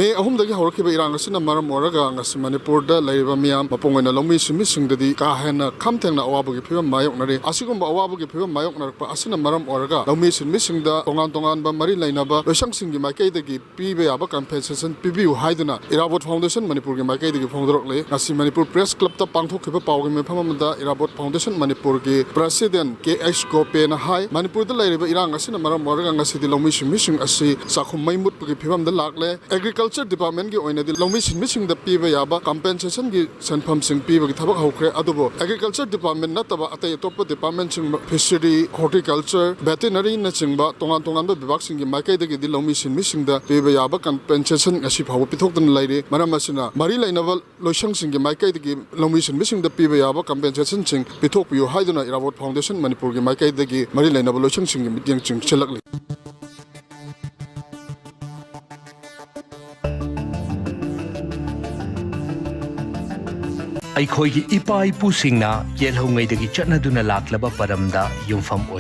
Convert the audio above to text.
May ahumdagi hawrkiba irang asina maram oraga ngasi Manipurda Leiri miyam mapongena longmi simi singdadi kahena kamtengna awabugi phibam mayoknari asigumba awabugi phibam mayoknarpa asina maram oraga longmi simi singda tongan ba mari lainaba loisang singi maikaidagi piba yaba compensation pibiu haiduna Irabot Foundation Manipurgi maikaidagi phongdorokle ngasi Manipur Press Club ta pangthokhiba pawgi mephamamda Irabot Foundation Manipurgi President KH Gope na hai Manipurda Leiriba irang asina maram oraga ngasi di longmi simi sing asi sakhum maimut pugi phibam da lakle Agriculture Department ki oina di longmi Singda Piba Yaba compensation ki sanfam sing piba ki thabak hawkre adubo Agriculture Department nataba atay topa department sing Fishery Horticulture Veterinary na chingba tongan ba bibak sing ki maikai dagi di longmi Singda Piba Yaba compensation asi phaw Pithoktana Leiri maram asina mari lainaba loisang sing ki maikai dagi longmi Singda Piba Yaba compensation sing PITHOKPIYU haiduna Irabot Foundation Manipur ki maikai dagi mari lainaba loisang sing ki mityang ching chelakle ꯑꯩꯈꯣꯏꯒꯤ ꯏꯄꯥ ꯏꯄꯨꯁꯤꯡꯅ ꯌꯦꯜꯍꯧꯉꯩꯗꯒꯤ ꯆꯠꯅꯗꯨꯅ ꯂꯥꯛꯂꯕ ꯄꯔꯝꯗ ꯌꯨꯝꯐꯝ ꯑꯣꯏꯔꯦ